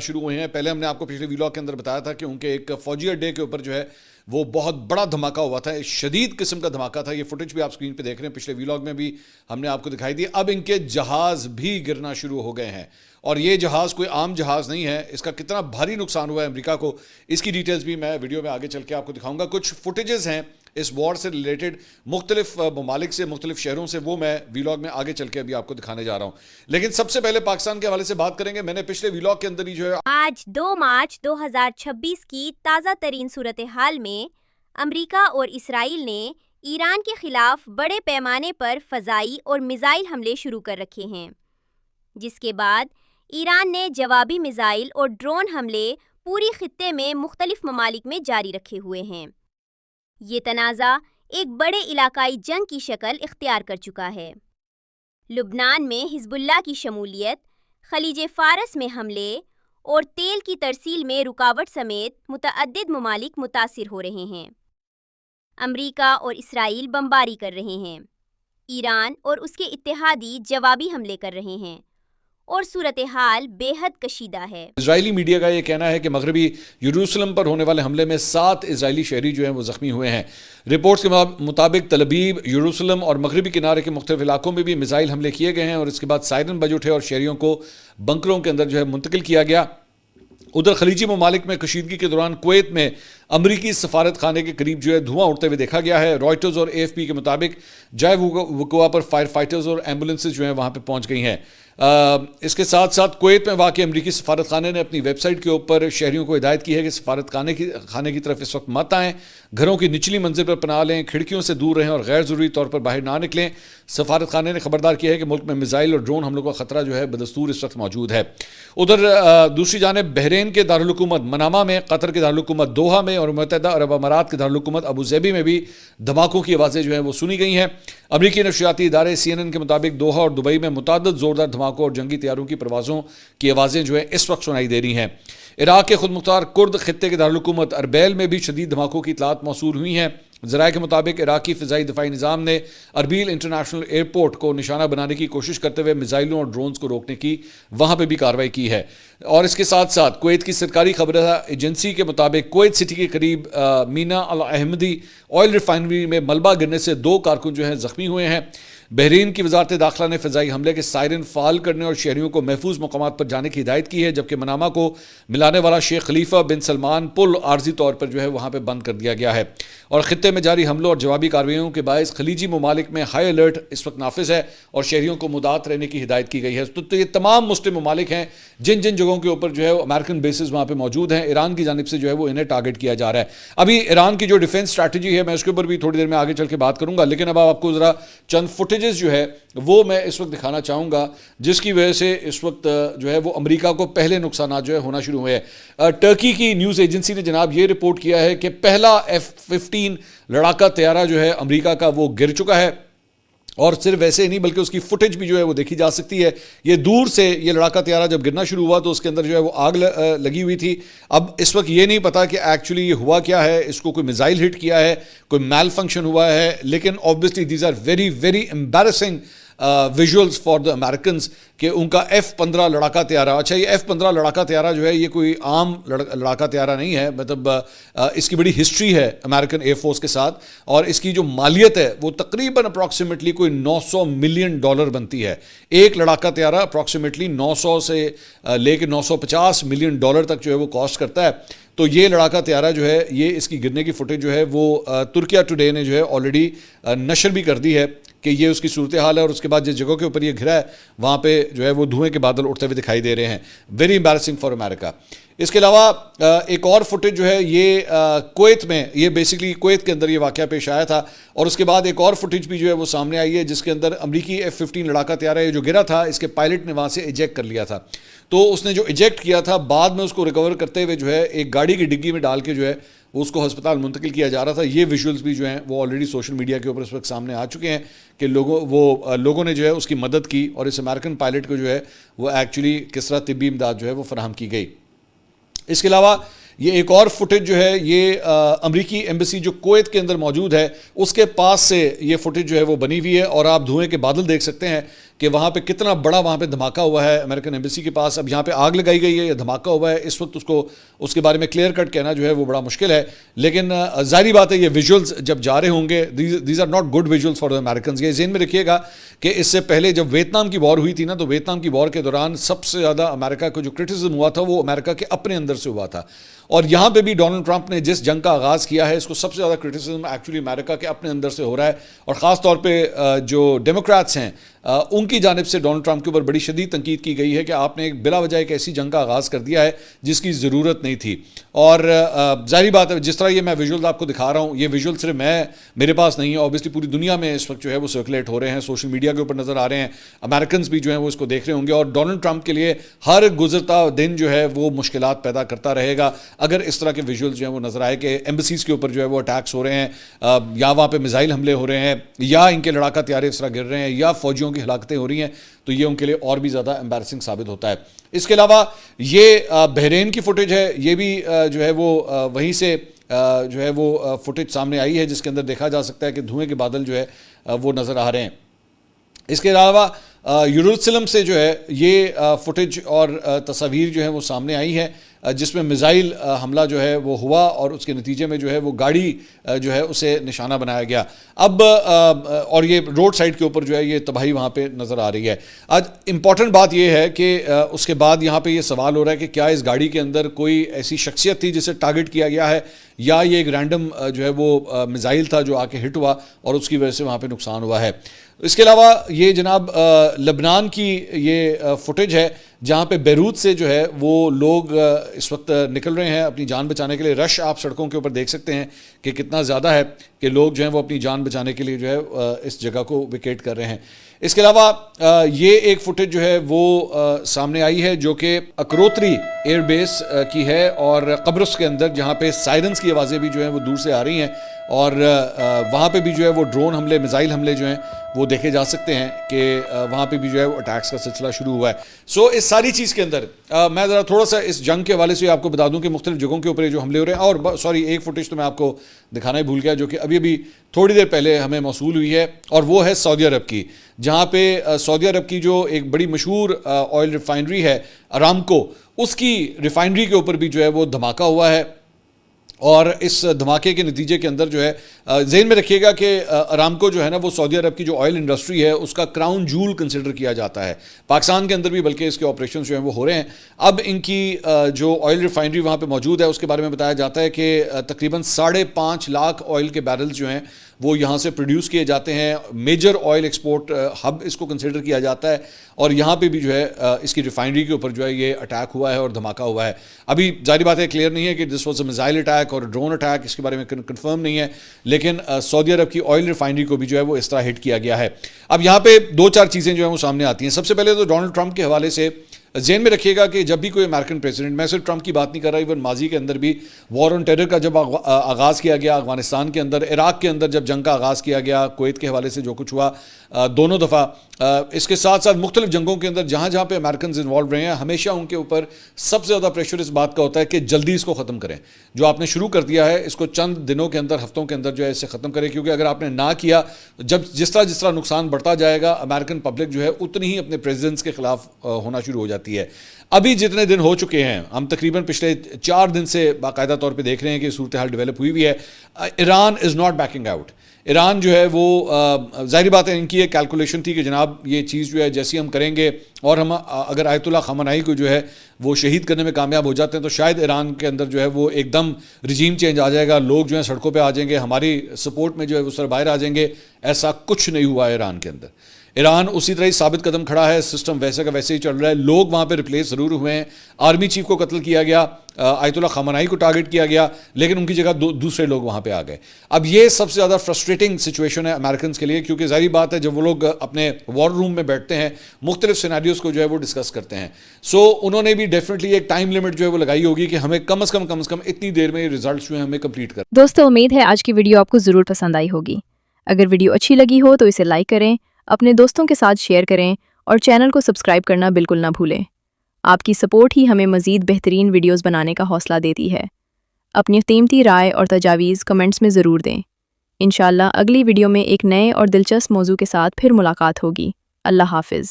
شروع ہوئے ہیں. پہلے ہم نے آپ کو پچھلے ویلاگ کے اندر بتایا تھا کہ ان کے ایک فوجی اڈے کے اوپر جو ہے وہ بہت بڑا دھماکہ ہوا تھا, شدید قسم کا دھماکہ تھا. یہ فوٹیج بھی آپ سکرین پہ دیکھ رہے ہیں, پچھلے ویلاگ میں بھی ہم نے آپ کو دکھائی دی. اب ان کے جہاز بھی گرنا شروع ہو گئے ہیں, اور یہ جہاز کوئی عام جہاز نہیں ہے. اس کا کتنا بھاری نقصان ہوا ہے امریکہ کو, اس کی ڈیٹیلز بھی میں ویڈیو میں آگے چل کے آپ کو دکھاؤں گا. کچھ فوٹیجز ہیں اس وار سے ریلیٹڈ مختلف ممالک سے, مختلف شہروں سے, وہ میں ویلاگ میں آگے چل کے ابھی آپ کو دکھانے جا رہا ہوں. لیکن سب سے پہلے پاکستان کے حوالے سے بات کریں گے. میں نے پچھلے ویلاگ کے اندر ہی جو ہے آج 2 مارچ 2026 کی تازہ ترین صورتحال میں امریکہ اور اسرائیل نے ایران کے خلاف بڑے پیمانے پر فضائی اور میزائل حملے شروع کر رکھے ہیں, جس کے بعد ایران نے جوابی میزائل اور ڈرون حملے پوری خطے میں مختلف ممالک میں جاری رکھے ہوئے ہیں. یہ تنازع ایک بڑے علاقائی جنگ کی شکل اختیار کر چکا ہے. لبنان میں حزب اللہ کی شمولیت, خلیج فارس میں حملے اور تیل کی ترسیل میں رکاوٹ سمیت متعدد ممالک متاثر ہو رہے ہیں. امریکہ اور اسرائیل بمباری کر رہے ہیں, ایران اور اس کے اتحادی جوابی حملے کر رہے ہیں, اور صورتحال بے حد کشیدہ ہے. اسرائیلی میڈیا کا یہ کہنا ہے کہ مغربی یروشلم پر ہونے والے حملے میں 7 اسرائیلی شہری جو ہیں وہ زخمی ہوئے ہیں. رپورٹس کے مطابق تل ابیب, یروشلم اور مغربی کنارے کے مختلف علاقوں میں بھی میزائل حملے کیے گئے ہیں, اور اس کے بعد سائرن بج اٹھے اور شہریوں کو بنکروں کے اندر جو ہے منتقل کیا گیا. ادھر خلیجی ممالک میں کشیدگی کے دوران کویت میں امریکی سفارت خانے کے قریب جو ہے دھواں اڑتے ہوئے دیکھا گیا ہے. رائٹرز اور AFP کے مطابق جائے وقوع پر فائر فائٹرز اور ایمبولینسز جو ہیں وہاں پہ پہنچ گئی ہیں. اس کے ساتھ ساتھ کویت میں واقع امریکی سفارت خانے نے اپنی ویب سائٹ کے اوپر شہریوں کو ہدایت کی ہے کہ سفارت خانے کی طرف اس وقت مت آئیں, گھروں کی نچلی منزل پر پناہ لیں, کھڑکیوں سے دور رہیں اور غیر ضروری طور پر باہر نہ نکلیں. سفارت خانے نے خبردار کیا ہے کہ ملک میں میزائل اور ڈرون حملوں کا خطرہ جو ہے بدستور اس وقت موجود ہے. ادھر دوسری جانب بحرین کے دارالحکومت منامہ میں, قطر کے دارالحکومت دوحہ میں اور متحدہ عرب امارات کے دارالحکومت ابو ظبی میں بھی دھماکوں کی آوازیں جو ہیں وہ سنی گئی ہیں. امریکی نشریاتی ادارے CNN کے مطابق دوحہ اور دبئی میں متعدد زوردار دھماکوں اور جنگی طیاروں کی پروازوں کی آوازیں جو ہیں اس وقت سنائی دے رہی ہیں. عراق کے خود مختار کرد خطے کے دارالحکومت اربیل میں بھی شدید دھماکوں کی اطلاعات موصول ہوئی ہیں. ذرائع کے مطابق عراقی فضائی دفاعی نظام نے اربیل انٹرنیشنل ایئرپورٹ کو نشانہ بنانے کی کوشش کرتے ہوئے میزائلوں اور ڈرونز کو روکنے کی وہاں پہ بھی کارروائی کی ہے. اور اس کے ساتھ ساتھ کویت کی سرکاری خبررساں ایجنسی کے مطابق کویت سٹی کے قریب مینا الاحمدی آئل ریفائنری میں ملبہ گرنے سے 2 کارکن جو ہیں زخمی ہوئے ہیں. بحرین کی وزارت داخلہ نے فضائی حملے کے سائرن فعال کرنے اور شہریوں کو محفوظ مقامات پر جانے کی ہدایت کی ہے, جبکہ منامہ کو ملانے والا شیخ خلیفہ بن سلمان پل عارضی طور پر جو ہے وہاں پہ بند کر دیا گیا ہے. اور خطے میں جاری حملوں اور جوابی کارروائیوں کے باعث خلیجی ممالک میں ہائی الرٹ اس وقت نافذ ہے اور شہریوں کو مدعات رہنے کی ہدایت کی گئی ہے. تو یہ تمام مسلم ممالک ہیں جن جگہوں کے اوپر جو ہے امریکن بیسز وہاں پہ موجود ہیں. ایران کی جانب سے جو ہے وہ انہیں ٹارگٹ کیا جا رہا ہے. ابھی ایران کی جو ڈیفنس اسٹریٹجی ہے میں اس کے اوپر بھی تھوڑی دیر میں آگے چل کے بات کروں گا, لیکن اب آپ کو ذرا چند فوٹیجز جو ہے وہ میں اس وقت دکھانا چاہوں گا, جس کی وجہ سے اس وقت جو ہے وہ امریکہ کو پہلے نقصانات جو ہے ہونا شروع ہوئے ہیں. ٹرکی کی نیوز ایجنسی نے جناب یہ رپورٹ کیا ہے کہ پہلا F-15 لڑاکا طیارہ جو ہے امریکہ کا وہ گر چکا ہے, اور صرف ویسے ہی نہیں بلکہ اس کی فوٹیج بھی جو ہے وہ دیکھی جا سکتی ہے. یہ دور سے یہ لڑاکا طیارہ جب گرنا شروع ہوا تو اس کے اندر جو ہے وہ آگ لگی ہوئی تھی. اب اس وقت یہ نہیں پتا کہ ایکچولی یہ ہوا کیا ہے, اس کو کوئی میزائل ہٹ کیا ہے, کوئی میل فنکشن ہوا ہے, لیکن obviously these are very very embarrassing visuals for the Americans کہ ان کا F-15 لڑاکا طیارہ, اچھا یہ F-15 لڑاکا طیارہ جو ہے یہ کوئی عام لڑاکا طیارہ نہیں ہے, مطلب اس کی بڑی ہسٹری ہے امریکن ایئر فورس کے ساتھ, اور اس کی جو مالیت ہے وہ تقریباً اپروکسیمیٹلی کوئی $900 ملین بنتی ہے. ایک لڑاکا طیارہ اپروکسیمیٹلی 900 سے لے کے $950 ملین تک جو ہے وہ کاسٹ کرتا ہے. تو یہ لڑاکا طیارہ جو ہے یہ اس کی گرنے کی فوٹیج جو ہے وہ ترکیہ ٹوڈے نے جو ہے آلریڈی نشر بھی کر دی ہے کہ یہ اس کی صورتحال ہے, اور اس کے بعد جس جگہ کے اوپر یہ گرا ہے وہاں پہ جو ہے وہ دھوئیں کے بادل اٹھتے ہوئے دکھائی دے رہے ہیں. ویری امبیرسنگ فار امریکہ. اس کے علاوہ ایک اور فوٹیج جو ہے یہ کویت میں, یہ بیسکلی کویت کے اندر یہ واقعہ پیش آیا تھا, اور اس کے بعد ایک اور فوٹیج بھی جو ہے وہ سامنے آئی ہے جس کے اندر امریکی F-15 لڑاکا طیارہ یہ جو گرا تھا اس کے پائلٹ نے وہاں سے ایجیکٹ کر لیا تھا. تو اس نے جو ایجیکٹ کیا تھا بعد میں اس کو ریکور کرتے ہوئے جو ہے ایک گاڑی کی ڈگی میں ڈال کے جو ہے وہ اس کو ہسپتال منتقل کیا جا رہا تھا. یہ ویژولز بھی جو ہیں وہ آلریڈی سوشل میڈیا کے اوپر اس وقت سامنے آ چکے ہیں کہ لوگوں نے جو ہے اس کی مدد کی, اور اس امریکن پائلٹ کو جو ہے وہ ایکچولی کس طرح طبی امداد جو ہے وہ فراہم کی گئی. اس کے علاوہ یہ ایک اور فوٹیج جو ہے یہ امریکی ایمبیسی جو کویت کے اندر موجود ہے اس کے پاس سے یہ فوٹیج جو ہے وہ بنی ہوئی ہے, اور آپ دھوئیں کے بادل دیکھ سکتے ہیں کہ وہاں پہ کتنا بڑا وہاں پہ دھماکہ ہوا ہے امریکن ایمبیسی کے پاس. اب یہاں پہ آگ لگائی گئی ہے یا دھماکہ ہوا ہے, اس وقت اس کے بارے میں کلیئر کٹ کہنا جو ہے وہ بڑا مشکل ہے. لیکن ظاہری بات ہے یہ ویژولز جب جا رہے ہوں گے, these are not good visuals for the Americans. یہ ذہن میں رکھیے گا کہ اس سے پہلے جب ویتنام کی وار ہوئی تھی نا, تو ویتنام کی وار کے دوران سب سے زیادہ امریکہ کو جو کرٹیسزم ہوا تھا وہ امریکہ کے اپنے اندر سے ہوا تھا. اور یہاں پہ بھی ڈونلڈ ٹرمپ نے جس جنگ کا آغاز کیا ہے, اس کو سب سے زیادہ کرٹیسزم ایکچولی امریکہ کے اپنے اندر سے ہو رہا ہے. اور خاص طور پہ جو ڈیموکریٹس ہیں ان کی جانب سے ڈونلڈ ٹرمپ کے اوپر بڑی شدید تنقید کی گئی ہے کہ آپ نے بلا وجہ ایک ایسی جنگ کا آغاز کر دیا ہے جس کی ضرورت نہیں تھی. اور ظاہری بات ہے جس طرح یہ میں ویژول آپ کو دکھا رہا ہوں, یہ ویژول صرف میرے پاس نہیں ہے, اوبیسلی پوری دنیا میں اس وقت جو ہے وہ سرکولیٹ ہو رہے ہیں, سوشل میڈیا کے اوپر نظر آ رہے ہیں. امریکنز بھی جو ہیں وہ اس کو دیکھ رہے ہوں گے, اور ڈونلڈ ٹرمپ کے لیے ہر گزرتا دن جو ہے وہ مشکلات پیدا کرتا رہے گا اگر اس طرح کے ویژول جو ہیں وہ نظر آئے کہ ایمبیسیز کے اوپر جو ہے وہ اٹیکس ہو رہے ہیں, یا وہاں پہ میزائل حملے ہو رہے ہیں, یا ان کے لڑاکا طیارے اس طرح گر رہے ہیں, یا فوجیوں کی ہلاکتیں ہو رہی ہیں. تو یہ ان کے لیے اور بھی زیادہ امبیرسنگ ثابت ہوتا ہے. اس کے علاوہ یہ بحرین کی فوٹیج ہے, یہ بھی جو ہے وہ وہیں سے جو ہے وہ فوٹیج سامنے آئی ہے جس کے اندر دیکھا جا سکتا ہے کہ دھوئیں کے بادل جو ہے وہ نظر آ رہے ہیں. اس کے علاوہ یروشلم سے جو ہے یہ فوٹیج اور تصاویر جو ہیں وہ سامنے آئی ہے جس میں میزائل حملہ جو ہے وہ ہوا اور اس کے نتیجے میں جو ہے وہ گاڑی جو ہے اسے نشانہ بنایا گیا. اب اور یہ روڈ سائڈ کے اوپر جو ہے یہ تباہی وہاں پہ نظر آ رہی ہے. آج امپورٹنٹ بات یہ ہے کہ اس کے بعد یہاں پہ یہ سوال ہو رہا ہے کہ کیا اس گاڑی کے اندر کوئی ایسی شخصیت تھی جسے ٹارگٹ کیا گیا ہے, یا یہ ایک رینڈم جو ہے وہ میزائل تھا جو آ کے ہٹ ہوا اور اس کی وجہ سے وہاں پہ نقصان ہوا ہے. اس کے علاوہ یہ جناب لبنان کی یہ فوٹیج ہے جہاں پہ بیروت سے جو ہے وہ لوگ اس وقت نکل رہے ہیں اپنی جان بچانے کے لیے. رش آپ سڑکوں کے اوپر دیکھ سکتے ہیں کہ کتنا زیادہ ہے کہ لوگ جو ہیں وہ اپنی جان بچانے کے لیے جو ہے اس جگہ کو ویکیٹ کر رہے ہیں. اس کے علاوہ یہ ایک فوٹیج جو ہے وہ سامنے آئی ہے جو کہ اکروتری ایئر بیس کی ہے اور قبرص کے اندر, جہاں پہ سائرنز کی آوازیں بھی جو ہیں وہ دور سے آ رہی ہیں, اور وہاں پہ بھی جو ہے وہ ڈرون حملے, میزائل حملے جو ہیں وہ دیکھے جا سکتے ہیں کہ وہاں پہ بھی جو ہے وہ اٹیکس کا سلسلہ شروع ہوا ہے. سو اس ساری چیز کے اندر میں ذرا تھوڑا سا اس جنگ کے حوالے سے آپ کو بتا دوں کہ مختلف جگہوں کے اوپر یہ جو حملے ہو رہے ہیں, اور سوری ایک فوٹیج تو میں آپ کو دکھانا ہی بھول گیا جو کہ ابھی تھوڑی دیر پہلے ہمیں موصول ہوئی ہے, اور وہ ہے سعودی عرب کی, جہاں پہ سعودی عرب کی جو ایک بڑی مشہور آئل ریفائنری ہے ارامکو, اس کی ریفائنری کے اوپر بھی جو ہے وہ دھماکہ ہوا ہے. اور اس دھماکے کے نتیجے کے اندر جو ہے ذہن میں رکھیے گا کہ ارامکو جو ہے نا وہ سعودی عرب کی جو آئل انڈسٹری ہے اس کا کراؤن جول کنسیڈر کیا جاتا ہے پاکستان کے اندر بھی, بلکہ اس کے آپریشنز جو ہیں وہ ہو رہے ہیں. اب ان کی جو آئل ریفائنری وہاں پہ موجود ہے اس کے بارے میں بتایا جاتا ہے کہ تقریباً 5.5 لاکھ آئل کے بیرلز جو ہیں وہ یہاں سے پروڈیوس کیے جاتے ہیں. میجر آئل ایکسپورٹ ہب اس کو کنسیڈر کیا جاتا ہے, اور یہاں پہ بھی جو ہے اس کی ریفائنری کے اوپر جو ہے یہ اٹیک ہوا ہے اور دھماکہ ہوا ہے. ابھی ظاہری بات ہے کلیئر نہیں ہے کہ this was a missile attack اور ڈرون اٹیک, اس کے بارے میں کنفرم نہیں ہے, لیکن سعودی عرب کی آئل ریفائنری کو بھی جو ہے وہ اس طرح ہٹ کیا گیا ہے. اب یہاں پہ 2-4 چیزیں جو ہیں وہ سامنے آتی ہیں. سب سے پہلے تو ڈونلڈ ٹرمپ کے حوالے سے ذہن میں رکھیے گا کہ جب بھی کوئی امریکن پریزیڈنٹ, میں صرف ٹرمپ کی بات نہیں کر رہا, ایون ماضی کے اندر بھی وار آن ٹیرر کا جب آغاز کیا گیا افغانستان کے اندر, عراق کے اندر جب جنگ کا آغاز کیا گیا, کویت کے حوالے سے جو کچھ ہوا دونوں دفعہ, اس کے ساتھ ساتھ مختلف جنگوں کے اندر جہاں جہاں پہ امریکنز انوالو رہے ہیں, ہمیشہ ان کے اوپر سب سے زیادہ پریشر اس بات کا ہوتا ہے کہ جلدی اس کو ختم کریں. جو آپ نے شروع کر دیا ہے اس کو چند دنوں کے اندر, ہفتوں کے اندر جو ہے اسے ختم کریں, کیونکہ اگر آپ نے نہ کیا, جس طرح نقصان بڑھتا جائے گا امریکن پبلک جو ہے اتنی ہی اپنے پریزیڈنٹس کے خلاف ہونا شروع ہو جاتی ہے. ابھی جتنے دن ہو چکے ہیں, ہم تقریباً پچھلے 4 دن سے باقاعدہ طور پہ دیکھ رہے ہیں کہ صورتحال ڈیولپ ہوئی ہے. Iran is not backing out. Iran جو ہے وہ ظاہری بات ہے ان کی ایک کیلکولیشن تھی کہ جناب یہ چیز جو ہے جیسی ہم کریں گے, اور ہم اگر آیت اللہ خامنائی کو جو ہے وہ شہید کرنے میں کامیاب ہو جاتے ہیں تو شاید ایران کے اندر جو ہے وہ ایک دم رجیم چینج آ جائے گا, لوگ جو ہیں سڑکوں پہ آ جائیں گے, ہماری سپورٹ میں جو ہے وہ سر باہر آ جائیں گے. ایسا کچھ نہیں ہوا ایران کے اندر. ایران اسی طرح ہی ثابت قدم کھڑا ہے, سسٹم ویسے کا ویسے ہی چل رہا ہے. لوگ وہاں پہ ریپلیس ضرور ہوئے ہیں, آرمی چیف کو قتل کیا گیا, آیت اللہ خامنائی کو ٹارگٹ کیا گیا, لیکن ان کی جگہ دوسرے لوگ وہاں پہ آ گئے. اب یہ سب سے زیادہ فرسٹریٹنگ سچویشن ہے امریکنز کے لیے, کیونکہ ظاہری بات ہے جب وہ لوگ اپنے وار روم میں بیٹھتے ہیں مختلف سیناریوز کو جو ہے وہ ڈسکس کرتے ہیں, سو انہوں نے بھی ڈیفینیٹلی ایک ٹائم لمٹ جو ہے وہ لگائی ہوگی کہ ہمیں کم از کم اتنی دیر میں ریزلٹس جو ہیں ہمیں کمپلیٹ کر. دوستو امید ہے آج کی ویڈیو آپ کو ضرور پسند آئی ہوگی. اگر ویڈیو اچھی لگی ہو تو اسے لائک کریں, اپنے دوستوں کے ساتھ شیئر کریں اور چینل کو سبسکرائب کرنا بالکل نہ بھولیں. آپ کی سپورٹ ہی ہمیں مزید بہترین ویڈیوز بنانے کا حوصلہ دیتی ہے. اپنی قیمتی رائے اور تجاویز کمنٹس میں ضرور دیں. انشاءاللہ اگلی ویڈیو میں ایک نئے اور دلچسپ موضوع کے ساتھ پھر ملاقات ہوگی. اللہ حافظ.